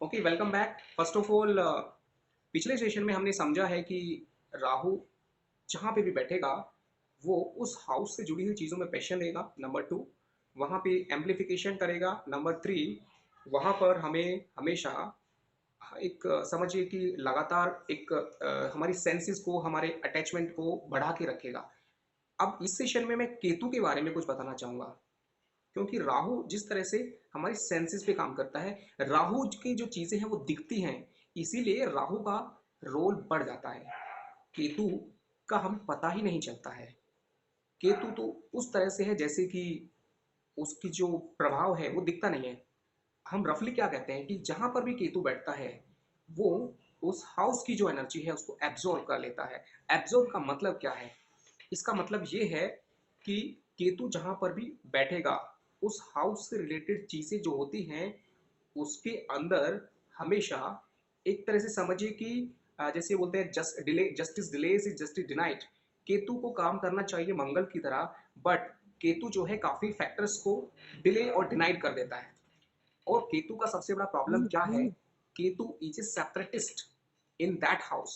Okay, welcome back. First of all, पिछले session में हमने समझा है कि राहु जहाँ पे भी बैठेगा वो उस हाउस से जुड़ी हुई चीज़ों में पैशन लेगा। नंबर टू, वहाँ पे एम्पलीफिकेशन करेगा। नंबर थ्री, वहाँ पर हमें हमेशा एक समझिए कि लगातार एक हमारी सेंसेस को, हमारे अटैचमेंट को बढ़ा के रखेगा। अब इस सेशन में मैं केतु के बारे में कुछ बताना चाहूँगा, क्योंकि राहु जिस तरह से हमारी सेंसेस पे काम करता है, राहु की जो चीजें हैं वो दिखती हैं, इसीलिए राहु का रोल बढ़ जाता है। केतु का हम पता ही नहीं चलता है। केतु तो उस तरह से है जैसे कि उसकी जो प्रभाव है वो दिखता नहीं है। हम रफली क्या कहते हैं कि जहां पर भी केतु बैठता है वो उस हाउस की जो एनर्जी है उसको एब्जॉर्ब कर लेता है। एब्जॉर्ब का मतलब क्या है? इसका मतलब ये है कि केतु जहां पर भी बैठेगा उस हाउस से रिलेटेड चीजें जो होती हैं उसके अंदर हमेशा एक तरह से समझिए कि जैसे बोलते हैं just delay justice delays is justice denied. Ketu को काम करना चाहिए मंगल की तरह, बट केतु जो है काफी फैक्टर्स को डिले और डिनाइड कर देता है। और केतु का सबसे बड़ा प्रॉब्लम क्या है? Ketu is a separatist in that house.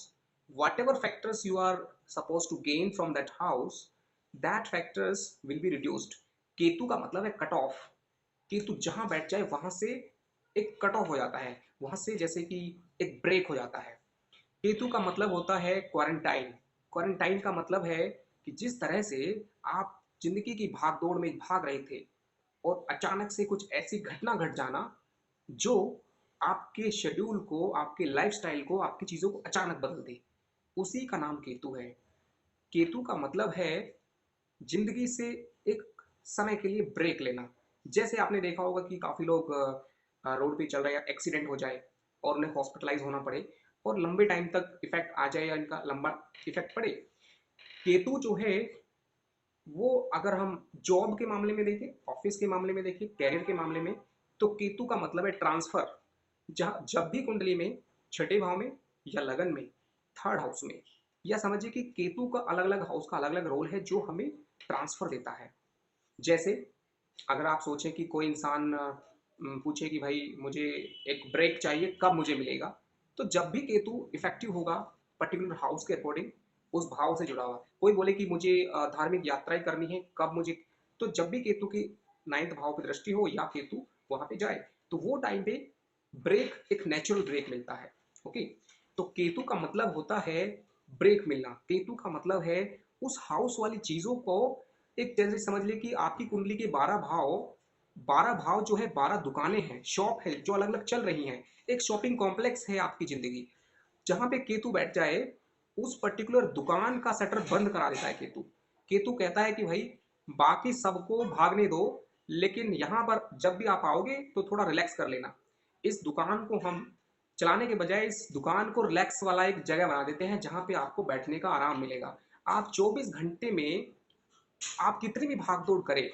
Whatever factors you are suppose to gain from that house, that factors will be reduced. Ketu का मतलब है कट ऑफ। केतु जहां बैठ जाए वहां से एक कट ऑफ हो जाता है, वहां से जैसे कि एक ब्रेक हो जाता है। केतु का मतलब होता है क्वारंटाइन। क्वारंटाइन का मतलब है कि जिस तरह से आप जिंदगी की भाग दौड़ में भाग रहे थे और अचानक से कुछ ऐसी घटना घट जाना जो आपके शेड्यूल को, आपके लाइफस्टाइल को, आपकी चीजों को अचानक बदल दे, उसी का नाम केतु है। केतु का मतलब है जिंदगी से एक समय के लिए ब्रेक लेना। जैसे आपने देखा होगा कि काफी लोग रोड पे चल रहे हैं, एक्सीडेंट हो जाए और उन्हें हॉस्पिटलाइज होना पड़े और लंबे टाइम तक इफेक्ट आ जाए या इनका लंबा इफेक्ट पड़े। केतु जो है वो, अगर हम जॉब के मामले में देखें, ऑफिस के मामले में देखें, कैरियर के मामले में, तो केतु का मतलब है ट्रांसफर। जहाँ जब भी कुंडली में छठे भाव में या लगन में, थर्ड हाउस में, या समझिए कि केतु का अलग अलग हाउस का अलग अलग रोल है जो हमें ट्रांसफर देता है। जैसे अगर आप सोचें कि कोई इंसान पूछे कि भाई मुझे एक ब्रेक चाहिए, कब मुझे मिलेगा, तो जब भी केतु इफेक्टिव होगा पर्टिकुलर हाउस के अकॉर्डिंग, उस भाव से जुड़ा हुआ, कोई बोले कि मुझे धार्मिक यात्राएं करनी है, कब मुझे, तो जब भी केतु की नाइन्थ भाव की दृष्टि हो या केतु वहां पे जाए तो वो टाइम पे ब्रेक, एक नेचुरल ब्रेक मिलता है। ओके, तो केतु का मतलब होता है ब्रेक मिलना। केतु का मतलब है उस हाउस वाली चीजों को, एक जैसे समझ लीजिए कि आपकी कुंडली के 12 भाव, 12 भाव जो है 12 दुकानें हैं, शॉप है जो अलग अलग चल रही हैं। एक शॉपिंग कॉम्प्लेक्स है आपकी जिंदगी। जहां पे केतु बैठ जाए उस पर्टिकुलर दुकान का शटर बंद करा देता है केतु। केतु कहता है कि भाई बाकी सबको भागने दो, लेकिन यहां पर जब भी आप आओगे तो थोड़ा रिलैक्स कर लेना। इस दुकान को हम चलाने के बजाय इस दुकान को रिलैक्स वाला एक जगह बना देते हैं जहां पे आपको बैठने का आराम मिलेगा। आप 24 घंटे में आप कितनी भी भाग दौड़ करें,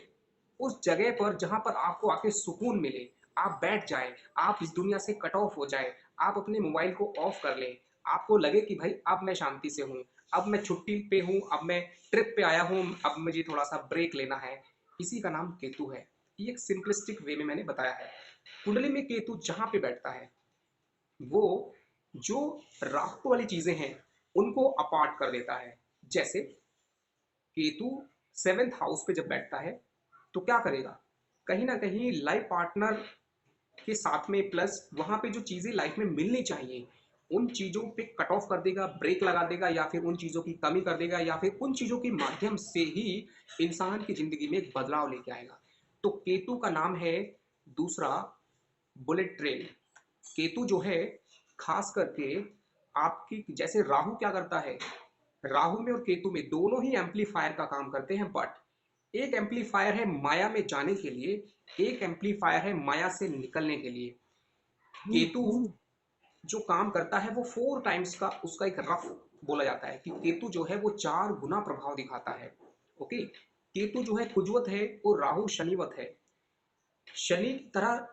उस जगह पर जहां पर आपको आके सुकून मिले, आप बैठ जाए, आप इस दुनिया से कट ऑफ हो जाए, आप अपने मोबाइल को ऑफ कर लें, आपको लगे कि भाई अब मैं शांति से हूँ, अब मैं छुट्टी पे हूँ, अब मैं ट्रिप पे आया हूँ, अब मुझे थोड़ा सा ब्रेक लेना है। इसी का नाम केतु है। ये एक सिंपलिस्टिक वे में मैंने बताया है। कुंडली में केतु जहां पे बैठता है वो जो राहु वाली चीजें हैं उनको अपार्ट कर देता है। जैसे केतु सेवेंथ हाउस पे जब बैठता है तो क्या करेगा? कहीं ना कहीं लाइफ पार्टनर के साथ में, प्लस वहां पे जो चीजें लाइफ में मिलनी चाहिए उन चीजों पे कट ऑफ कर देगा, ब्रेक लगा देगा, या फिर उन चीजों की कमी कर देगा, या फिर उन चीजों के माध्यम से ही इंसान की जिंदगी में एक बदलाव लेके आएगा। तो केतु का नाम है दूसरा, बुलेट ट्रेन। केतु जो है खास करके आपकी, जैसे राहु क्या करता है, राहु में और केतु में दोनों ही एम्पलीफायर का काम करते हैं, बट एक एम्पलीफायर है माया में जाने के लिए, एक एम्पलीफायर है माया से निकलने के लिए। केतु जो काम करता है वो 4 टाइम्स का, उसका एक रफ बोला जाता है कि केतु जो है वो 4 गुना प्रभाव दिखाता है। ओके, केतु जो है कुजवत है और राहु शनिवत है। शनि की तरह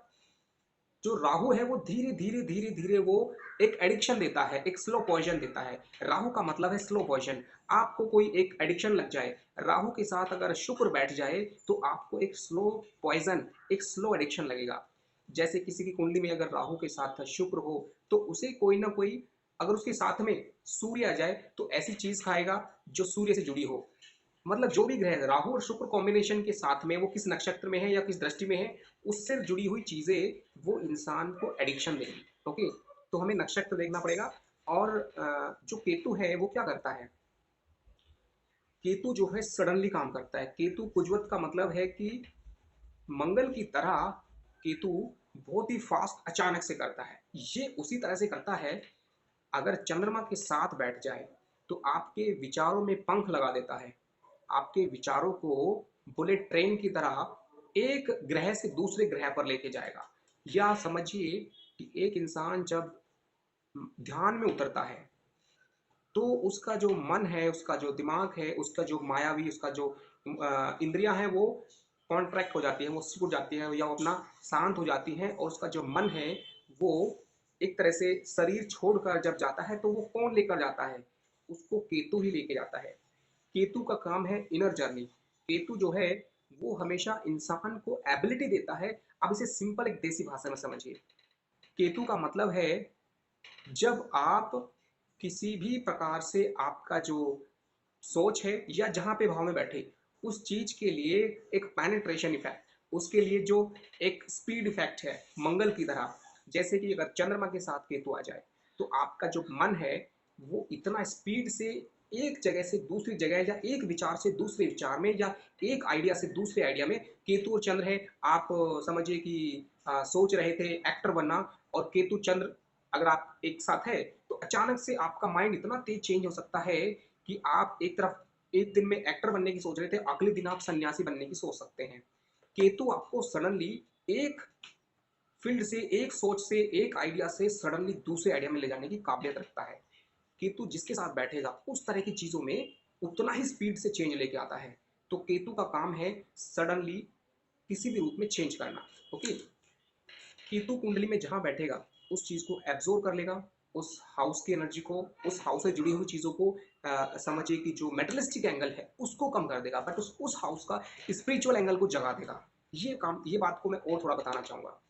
जो राहु है वो धीरे धीरे धीरे धीरे वो एक एडिक्शन देता है, एक स्लो पॉइजन देता है। राहु का मतलब है स्लो पॉइजन। आपको कोई एक एडिक्शन लग जाए, राहु के साथ अगर शुक्र बैठ जाए तो आपको एक स्लो पॉइजन, एक स्लो एडिक्शन लगेगा। जैसे किसी की कुंडली में अगर राहु के साथ शुक्र हो तो उसे कोई ना कोई, अगर उसके साथ में सूर्य आ जाए तो ऐसी चीज खाएगा जो सूर्य से जुड़ी हो। मतलब जो भी ग्रह राहु और शुक्र कॉम्बिनेशन के साथ में, वो किस नक्षत्र में है या किस दृष्टि में है, उससे जुड़ी हुई चीजें वो इंसान को एडिक्शन देगी। ओके, तो हमें नक्षत्र देखना पड़ेगा। और जो केतु है वो क्या करता है, केतु जो है सडनली काम करता है। केतु कुजवत का मतलब है कि मंगल की तरह केतु बहुत ही फास्ट अचानक से करता है। ये उसी तरह से करता है, अगर चंद्रमा के साथ बैठ जाए तो आपके विचारों में पंख लगा देता है, आपके विचारों को बुलेट ट्रेन की तरह एक ग्रह से दूसरे ग्रह पर लेके जाएगा। या समझिए कि एक इंसान जब ध्यान में उतरता है तो उसका जो मन है, उसका जो दिमाग है, उसका जो मायावी, उसका जो इंद्रियां हैं वो कॉन्ट्रैक्ट हो जाती है, वो सिकुड़ जाती है या वो अपना शांत हो जाती है। और उसका जो मन है वो एक तरह से शरीर छोड़कर जब जाता है तो वो कौन लेकर जाता है, उसको केतु ही लेके जाता है। केतु का काम है इनर जर्नी। केतु जो है वो हमेशा इंसान को एबिलिटी देता है। अब इसे सिंपल एक देसी भाषा में समझिए। केतु का मतलब है जब आप किसी भी प्रकार से आपका जो सोच है या जहां पे भाव में बैठे उस चीज के लिए एक पेनिट्रेशन इफेक्ट, उसके लिए जो एक स्पीड इफेक्ट है मंगल की तरह। जैसे कि अगर चंद्रमा के साथ केतु आ जाए तो आपका जो मन है वो इतना स्पीड से एक जगह से दूसरी जगह या एक विचार से दूसरे विचार में या एक आइडिया से दूसरे आइडिया में, केतु और चंद्र है। आप समझिए कि सोच रहे थे एक्टर बनना, और केतु चंद्र अगर आप एक साथ है तो अचानक से आपका माइंड इतना तेज चेंज हो सकता है कि आप एक तरफ एक दिन में एक्टर बनने की सोच रहे थे, अगले दिन आप सन्यासी बनने की सोच सकते हैं। केतु आपको सडनली एक फील्ड से, एक सोच से, एक आइडिया से सडनली दूसरे आइडिया में ले जाने की काबिलियत रखता है। केतु जिसके साथ बैठेगा उस तरह की चीजों में उतना ही स्पीड से चेंज लेके आता है। तो केतु का काम है सडनली किसी भी रूप में चेंज करना। ओके, केतु कुंडली में जहां बैठेगा उस चीज को एब्जॉर्व कर लेगा, उस हाउस की एनर्जी को, उस हाउस से जुड़ी हुई चीजों को, समझिए कि जो मेटलिस्टिक एंगल है उसको कम कर देगा, बट उस हाउस का स्पिरिचुअल एंगल को जगा देगा। ये काम, ये बात को मैं और थोड़ा बताना चाहूंगा।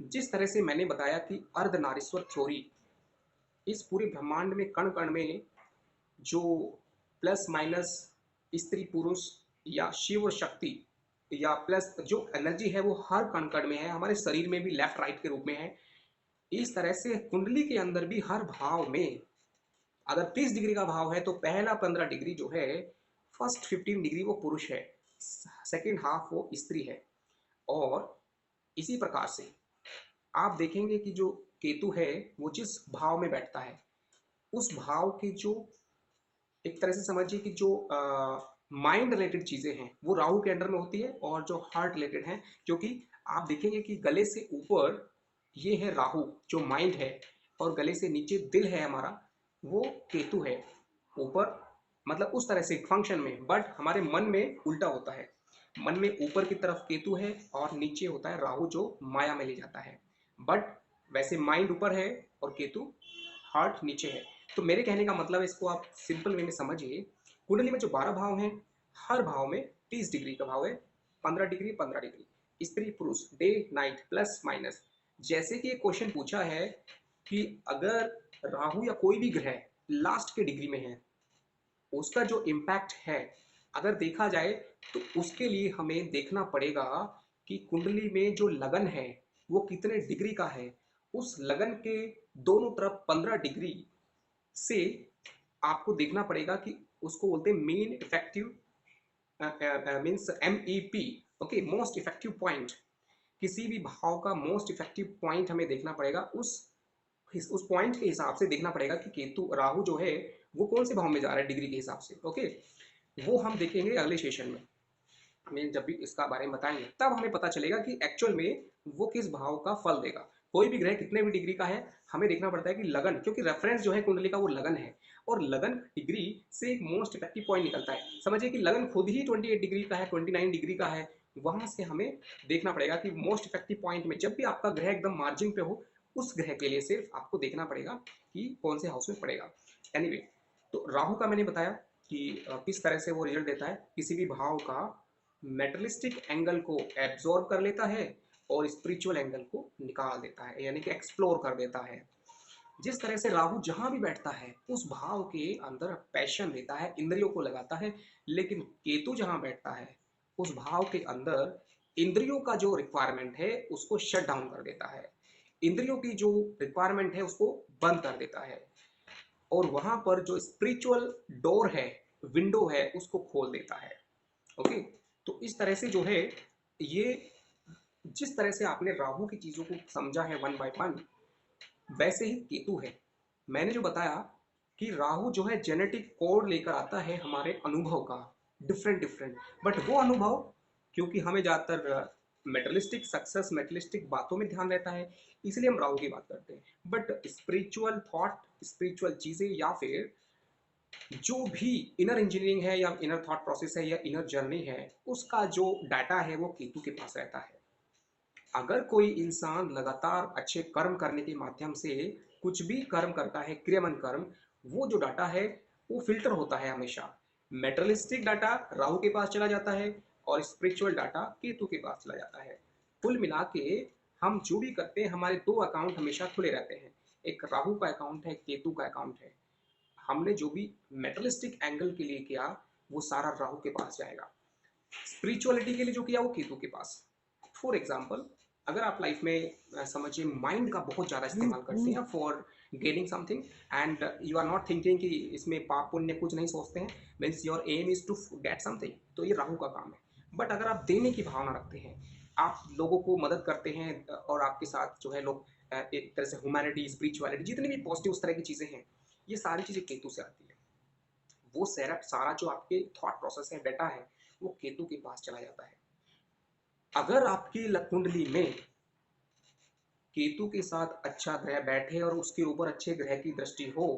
जिस तरह से मैंने बताया कि अर्धनारीश्वर थ्योरी इस पूरे ब्रह्मांड में कण कण में जो प्लस माइनस स्त्री पुरुष या शिव और शक्ति या प्लस जो एनर्जी है वो हर कण कण में है, हमारे शरीर में भी लेफ्ट राइट के रूप में है। इस तरह से कुंडली के अंदर भी हर भाव में अगर 30 डिग्री का भाव है तो पहला 15 डिग्री जो है, फर्स्ट 15 डिग्री वो पुरुष है, सेकेंड हाफ वो स्त्री है। और इसी प्रकार से आप देखेंगे कि जो केतु है वो जिस भाव में बैठता है उस भाव की जो एक तरह से समझिए कि जो माइंड रिलेटेड चीजें हैं वो राहु के अंडर में होती है, और जो हार्ट रिलेटेड हैं, क्योंकि आप देखेंगे कि गले से ऊपर ये है राहु जो माइंड है, और गले से नीचे दिल है हमारा, वो केतु है। ऊपर मतलब उस तरह से फंक्शन में, बट हमारे मन में उल्टा होता है। मन में ऊपर की तरफ केतु है और नीचे होता है राहु जो माया में ले जाता है। बट वैसे माइंड ऊपर है और केतु हार्ट नीचे है। तो मेरे कहने का मतलब है, इसको आप सिंपल वे में समझिए। कुंडली में जो 12 भाव हैं, हर भाव में 30 डिग्री का भाव है, 15 डिग्री 15 डिग्री, स्त्री पुरुष, डे नाइट, प्लस माइनस। जैसे कि एक क्वेश्चन पूछा है कि अगर राहु या कोई भी ग्रह लास्ट के डिग्री में है, उसका जो इम्पैक्ट है अगर देखा जाए तो उसके लिए हमें देखना पड़ेगा कि कुंडली में जो लगन है वो कितने डिग्री का है। उस लगन के दोनों तरफ 15 डिग्री से आपको देखना पड़ेगा कि उसको बोलते हैं main effective, means MEP। Okay, most effective point. किसी भी भाव का मोस्ट इफेक्टिव पॉइंट हमें देखना पड़ेगा। उस पॉइंट के हिसाब से देखना पड़ेगा कि केतु राहु जो है वो कौन से भाव में जा रहा है डिग्री के हिसाब से। ओके, वो हम देखेंगे अगले सेशन में। हमें जब भी इसका बारे में बताएंगे तब हमें पता चलेगा कि एक्चुअल में वो किस भाव का फल देगा। कोई भी ग्रह कितने भी डिग्री का है, हमें देखना पड़ता है कि लगन, क्योंकि रेफरेंस जो है कुंडली का वो लगन है, और लगन डिग्री से एक मोस्ट इफेक्टिव पॉइंट निकलता है। समझिए कि लगन खुद ही 28 डिग्री का है, 29 डिग्री का है। वहां से हमें देखना पड़ेगा कि मोस्ट इफेक्टिव पॉइंट में जब भी आपका ग्रह एकदम मार्जिन पे हो, उस ग्रह के लिए सिर्फ आपको देखना पड़ेगा कि कौन से हाउस में पड़ेगा। एनीवे, तो राहु का मैंने बताया कि किस तरह से वो रिजल्ट देता है, किसी भी भाव का मेटलिस्टिक एंगल को एब्जॉर्ब कर लेता है और स्पिरिचुअल एंगल को निकाल देता है, यानी कि एक्सप्लोर कर देता है। जिस तरह से राहु जहां भी बैठता है उस भाव के अंदर पैशन देता है, इंद्रियों को लगाता है, लेकिन केतु जहां बैठता है उस भाव के अंदर इंद्रियों का जो रिक्वायरमेंट है उसको शट डाउन कर देता है, इंद्रियों की जो रिक्वायरमेंट है उसको बंद कर देता है, और वहां पर जो स्पिरिचुअल डोर है, विंडो है, उसको खोल देता है। ओके, तो इस तरह से जो है, ये जिस तरह से आपने राहु की चीजों को समझा है वन बाय वन, वैसे ही केतु है। मैंने जो बताया कि राहु जो है जेनेटिक कोड लेकर आता है हमारे अनुभव का, डिफरेंट डिफरेंट, बट वो अनुभव, क्योंकि हमें ज़्यादातर मेटलिस्टिक सक्सेस, मेटलिस्टिक बातों में ध्यान रहता है, इसलिए हम राहु की बात करते हैं। बट स्पिरिचुअल थॉट, स्पिरिचुअल चीज़ें, या फिर जो भी इनर इंजीनियरिंग है या इनर थॉट प्रोसेस है या इनर जर्नी है, उसका जो डाटा है वो केतु के पास रहता है। अगर कोई इंसान लगातार अच्छे कर्म करने के माध्यम से कुछ भी कर्म करता है, क्रियामन कर्म, वो जो डाटा है वो फिल्टर होता है हमेशा। मेटरलिस्टिक डाटा राहु के पास चला जाता है और स्पिरिचुअल डाटा केतु के पास चला जाता है। कुल मिला के हम जो भी करते हैं, हमारे दो अकाउंट हमेशा खुले रहते हैं, एक राहु का अकाउंट है, केतु का अकाउंट है। हमने जो भी मेटरलिस्टिक एंगल के लिए किया वो सारा राहु के पास जाएगा, स्पिरिचुअलिटी के लिए जो किया वो केतु के पास। फॉर एग्जाम्पल, अगर आप लाइफ में समझिए माइंड का बहुत ज़्यादा इस्तेमाल करते हैं for gaining something, and you are not thinking कि इसमें पाप पुण्य कुछ नहीं सोचते हैं, means your aim is to get something, तो ये राहु का काम है। बट अगर आप देने की भावना रखते हैं, आप लोगों को मदद करते हैं, और आपके साथ जो है लोग एक तरह से ह्यूमैनिटी, स्पिरिचुअलिटी, जितनी भी पॉजिटिव उस तरह की चीज़ें हैं, ये सारी चीज़ें केतु से आती है। वो सारा जो आपके थॉट प्रोसेस है, डाटा है, वो केतु के पास चला जाता है। अगर आपकी कुंडली में केतु के साथ अच्छा ग्रह बैठे और उसके ऊपर अच्छे ग्रह की दृष्टि हो,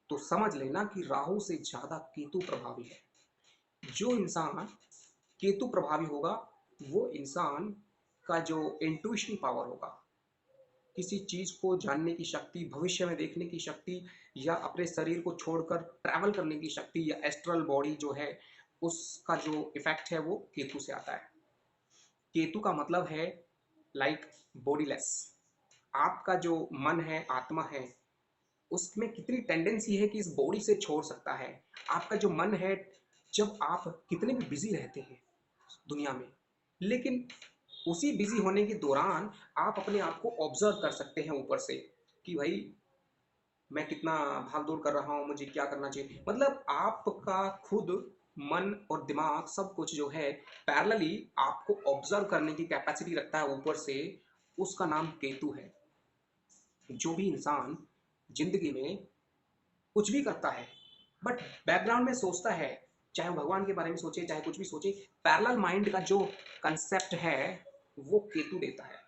तो समझ लेना कि राहु से ज्यादा केतु प्रभावी है। जो इंसान केतु प्रभावी होगा, वो इंसान का जो इंट्यूशन पावर होगा, किसी चीज को जानने की शक्ति, भविष्य में देखने की शक्ति, या अपने शरीर को छोड़कर ट्रैवल करने की शक्ति, या एस्ट्रल बॉडी जो है, उसका जो इफेक्ट है वो केतु से आता है। केतु का मतलब है लाइक बॉडीलेस। आपका जो मन है, आत्मा है, उसमें कितनी टेंडेंसी है कि इस बॉडी से छोड़ सकता है। आपका जो मन है, जब आप कितने भी बिजी रहते हैं दुनिया में, लेकिन उसी बिजी होने के दौरान आप अपने आप को ऑब्जर्व कर सकते हैं ऊपर से कि भाई मैं कितना भाग दौड़ कर रहा हूँ, मुझे क्या करना चाहिए। मतलब आपका खुद मन और दिमाग सब कुछ जो है पैरेलली आपको ऑब्जर्व करने की कैपेसिटी रखता है ऊपर से, उसका नाम केतु है। जो भी इंसान जिंदगी में कुछ भी करता है बट बैकग्राउंड में सोचता है, चाहे वो भगवान के बारे में सोचे चाहे कुछ भी सोचे, पैरेलल माइंड का जो कंसेप्ट है वो केतु देता है।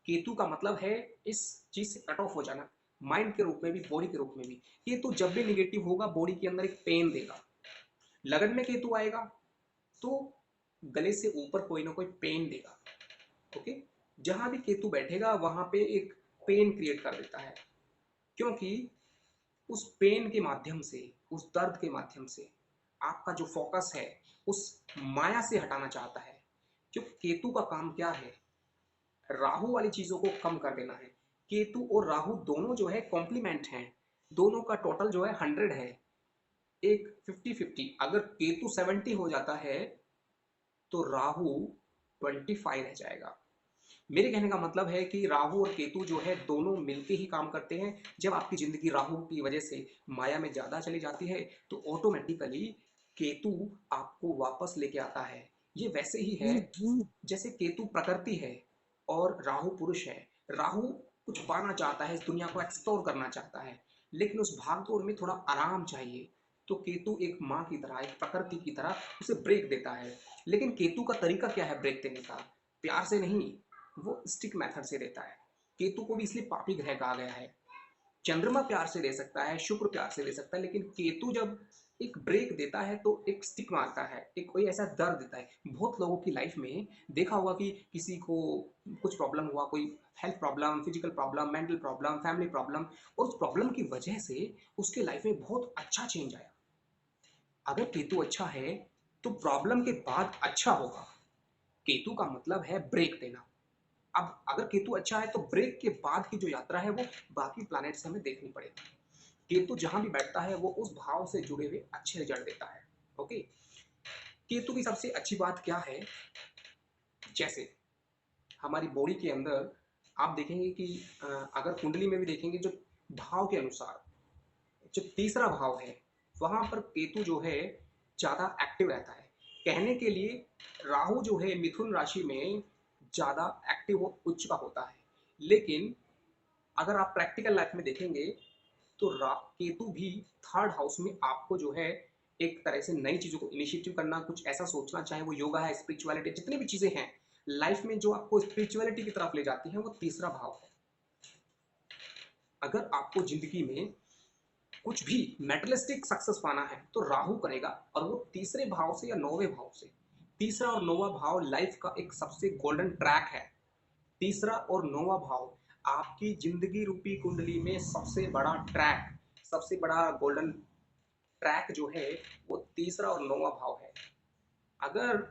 केतु का मतलब है इस चीज से कट ऑफ हो जाना, माइंड के रूप में भी, बॉडी के रूप में भी। केतु जब भी निगेटिव होगा बॉडी के अंदर एक पेन देगा। लगन में केतु आएगा तो गले से ऊपर कोई ना कोई पेन देगा। ओके, जहां भी केतु बैठेगा वहां पे एक पेन क्रिएट कर देता है, क्योंकि उस पेन के माध्यम से, उस दर्द के माध्यम से आपका जो फोकस है उस माया से हटाना चाहता है। क्योंकि केतु का काम क्या है, राहु वाली चीजों को कम कर देना है। केतु और राहु दोनों जो है कॉम्प्लीमेंट हैं, दोनों का टोटल जो है 100 है, एक 50-50। अगर केतु 70 हो जाता है तो राहु 25 रह जाएगा। मेरे कहने का मतलब है कि राहु और केतु जो है दोनों मिलके ही काम करते हैं। जब आपकी जिंदगी राहु की वजह से माया में ज्यादा चली जाती है तो ऑटोमेटिकली केतु आपको वापस लेके आता है। ये वैसे ही है जैसे केतु प्रकृति है और राहु पुरुष है। राहु कुछ पाना चाहता है, इस दुनिया को एक्सप्लोर करना चाहता है, लेकिन उस भागदौड़ में थोड़ा आराम चाहिए। तो केतु एक माँ की तरह, एक प्रकृति की तरह उसे ब्रेक देता है। लेकिन केतु का तरीका क्या है ब्रेक देने का? प्यार से नहीं, वो स्टिक मेथड से देता है। केतु को भी इसलिए पापी ग्रह कहा गया है। चंद्रमा प्यार से दे सकता है, शुक्र प्यार से दे सकता है, लेकिन केतु जब एक ब्रेक देता है तो एक स्टिक मारता है, एक कोई ऐसा दर्द देता है। बहुत लोगों की लाइफ में देखा होगा कि किसी को कुछ प्रॉब्लम हुआ, कोई health problem, physical problem, mental problem, family problem, और उस प्रॉब्लम की वजह से उसके लाइफ में बहुत अच्छा चेंज आया। अगर केतु अच्छा है तो प्रॉब्लम के बाद अच्छा होगा। केतु का मतलब है ब्रेक देना। अब अगर केतु अच्छा है तो ब्रेक के बाद की जो यात्रा है वो बाकी प्लैनेट से हमें देखनी पड़ेगी। केतु जहां भी बैठता है वो उस भाव से जुड़े हुए अच्छे रिजल्ट देता है। ओके। केतु की सबसे अच्छी बात क्या है, जैसे हमारी बॉडी के अंदर आप देखेंगे कि अगर कुंडली में भी देखेंगे जो भाव के अनुसार जो तीसरा भाव है वहां पर केतु जो है ज्यादा एक्टिव रहता है। कहने के लिए राहु जो है मिथुन राशि में ज्यादा एक्टिव उच्च का होता है, लेकिन अगर आप प्रैक्टिकल लाइफ में देखेंगे तो केतु भी थर्ड हाउस में आपको जो है एक तरह से नई चीजों को इनिशिएटिव करना, कुछ ऐसा सोचना, चाहे वो योगा है, स्पिरिचुअलिटी, जितनी भी चीजें हैं लाइफ में जो आपको स्पिरिचुअलिटी की तरफ ले जाती है, वो तीसरा भाव है। अगर आपको जिंदगी में कुछ भी मेटलिस्टिक सक्सेस पाना है तो राहु करेगा, और वो तीसरे भाव से या नौवे भाव से। तीसरा और नौवा भाव लाइफ का एक सबसे गोल्डन ट्रैक है। तीसरा और नौवा भाव आपकी जिंदगी रूपी कुंडली में सबसे बड़ा ट्रैक, सबसे बड़ा गोल्डन ट्रैक जो है वो तीसरा और नौवा भाव है। अगर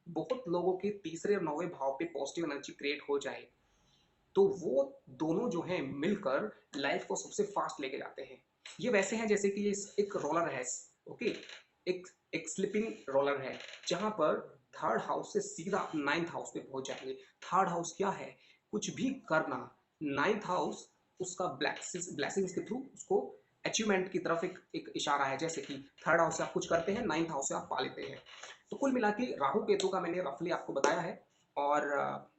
बहुत लोगों के तीसरे और नौवे भाव पे पॉजिटिव एनर्जी क्रिएट हो जाए तो वो दोनों जो हैं मिलकर लाइफ को सबसे फास्ट लेके जाते हैं। ये वैसे हैं जैसे कि ये एक रोलर है। ओके। एक एक स्लिपिंग रोलर है जहां पर थर्ड हाउस से सीधा नाइन्थ हाउस पे पहुंच जाएंगे। थर्ड हाउस क्या है, कुछ भी करना। नाइन्थ हाउस उसका ब्लैसिंग्स के थ्रू उसको अचीवमेंट की तरफ एक इशारा है। जैसे कि थर्ड हाउस से आप कुछ करते हैं, नाइन्थ हाउस से आप पा लेते हैं। तो कुल मिला के राहु केतु का मैंने रफली आपको बताया है। और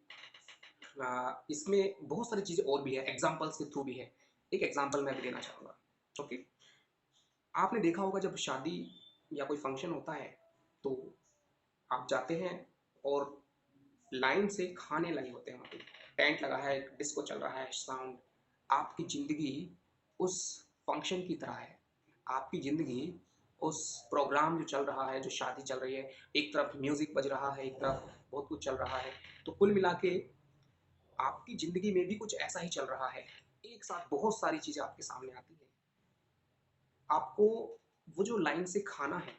इसमें बहुत सारी चीज़ें और भी है, एग्जाम्पल्स के थ्रू भी है। एक एग्जाम्पल मैं भी देना चाहूँगा। ओके। आपने देखा होगा जब शादी या कोई फंक्शन होता है तो आप जाते हैं और लाइन से खाने लगे होते हैं, वहाँ पे टेंट लगा है, डिस्को चल रहा है, साउंड। आपकी ज़िंदगी उस फंक्शन की तरह है। आपकी ज़िंदगी उस प्रोग्राम जो चल रहा है, जो शादी चल रही है, एक तरफ म्यूज़िक बज रहा है, एक तरफ बहुत कुछ चल रहा है। तो कुल मिला के आपकी ज़िंदगी में भी कुछ ऐसा ही चल रहा है। एक साथ बहुत सारी चीज़ें आपके सामने आती हैं। आपको वो जो लाइन से खाना है,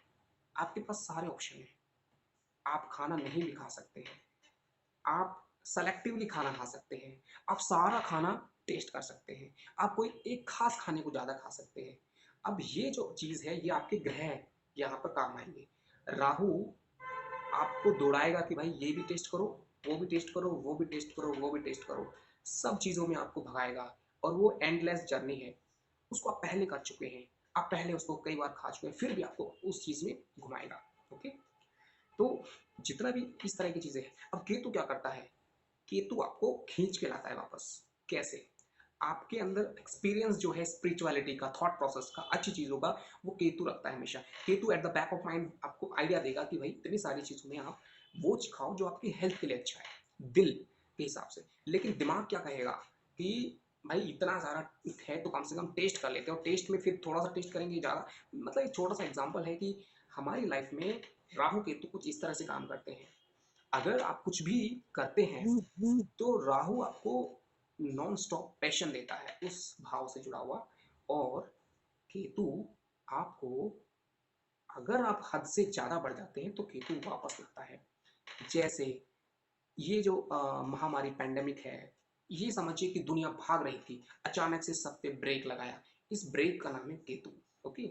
आपके पास सारे ऑप्शन हैं। आप खाना नहीं भी खा सकते हैं, आप सेलेक्टिवली खाना खा सकते हैं, आप सारा खाना टेस्ट कर सकते हैं, आप कोई एक खास खाने को ज़्यादा खा सकते हैं। अब ये जो चीज़ है ये आपके ग्रह यहाँ पर काम आएंगे। राहु आपको दौड़ाएगा कि भाई ये भी टेस्ट करो, वो भी टेस्ट करो, वो भी टेस्ट करो, वो भी टेस्ट करो। सब चीज़ों में आपको भगाएगा, और वो एंडलेस जर्नी है। उसको आप पहले कर चुके हैं, आप पहले उसको कई बार खा चुके हैं, फिर भी आपको उस चीज़ में घुमाएगा। ओके। तो जितना भी इस तरह की चीज़ें हैं, अब केतु क्या करता है, केतु आपको खींच के लाता है वापस। कैसे, आपके अंदर एक्सपीरियंस जो है स्पिरिचुअलिटी का, थॉट प्रोसेस का, अच्छी चीज़ों का, वो केतु रखता है हमेशा। Ketu at the back of mind आपको आइडिया देगा कि भाई इतनी सारी चीज़ों में आप वो खाओ जो आपकी हेल्थ के लिए अच्छा है, दिल के हिसाब से। लेकिन दिमाग क्या कहेगा कि भाई इतना सारा है तो कम से कम टेस्ट कर लेते हैं, और टेस्ट में फिर थोड़ा सा टेस्ट करेंगे ज़्यादा। मतलब एक छोटा सा एग्जाम्पल है कि हमारी लाइफ में राहु केतु कुछ इस तरह से काम करते हैं। अगर आप कुछ भी करते हैं तो राहु आपको नॉन स्टॉप पैशन देता है उस भाव से जुड़ा हुआ, और केतु आपको, अगर आप हद से ज़्यादा बढ़ जाते हैं तो केतु वापस लगता है। जैसे ये जो महामारी पैंडेमिक है, ये समझिए कि दुनिया भाग रही थी, अचानक से सब पे ब्रेक लगाया। इस ब्रेक का नाम है केतु। ओके।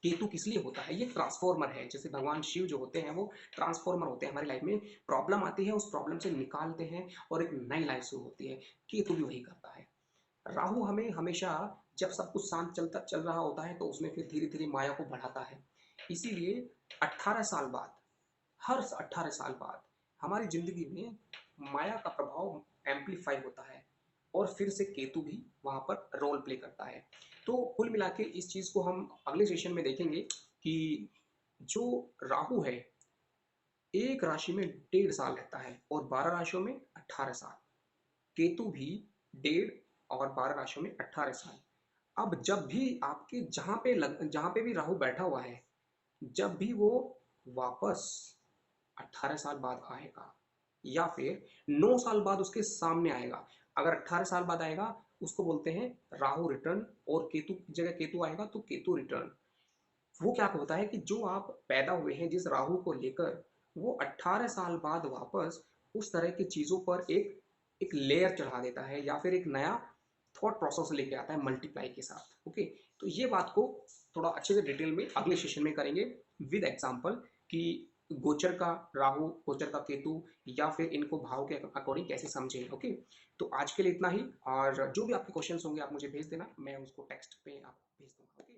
केतु किस लिए होता है, ये ट्रांसफॉर्मर है। जैसे भगवान शिव जो होते हैं वो ट्रांसफॉर्मर होते हैं। हमारी लाइफ में प्रॉब्लम आती है, उस प्रॉब्लम से निकालते हैं और एक नई लाइफ शुरू होती है। केतु भी वही करता है। राहु हमें हमेशा, जब सब कुछ शांत चल रहा होता है तो उसमें फिर धीरे धीरे माया को बढ़ाता है। इसीलिए 18 साल बाद, हर 18 साल बाद हमारी जिंदगी में माया का प्रभाव एम्पलीफाई होता है, और फिर से केतु भी वहां पर रोल प्ले करता है। तो कुल मिला के इस चीज को हम अगले सेशन में देखेंगे कि जो राहु है एक राशि में 1.5 साल रहता है और 12 राशियों में 18 साल। केतु भी 1.5 और 12 राशियों में 18 साल। अब जब भी आपके जहां पे भी राहु बैठा हुआ है, जब भी वो वापस 18 साल बाद आएगा या फिर 9 साल बाद उसके सामने आएगा, अगर 18 साल बाद आएगा उसको बोलते हैं राहु रिटर्न, और केतु की जगह केतु आएगा तो केतु रिटर्न। वो क्या होता है कि जो आप पैदा हुए हैं जिस राहु को लेकर, वो 18 साल बाद वापस उस तरह की चीजों पर एक लेयर चढ़ा देता है या फिर एक नया थॉट प्रोसेस लेके आता है मल्टीप्लाई के साथ। ओके, तो ये बात को थोड़ा अच्छे से डिटेल में अगले सेशन में करेंगे विद एग्जांपल कि गोचर का राहु, गोचर का केतु, या फिर इनको भाव के अकॉर्डिंग कैसे समझें। ओके, तो आज के लिए इतना ही, और जो भी आपके क्वेश्चंस होंगे आप मुझे भेज देना, मैं उसको टेक्स्ट पे आप भेज दूंगा। ओके।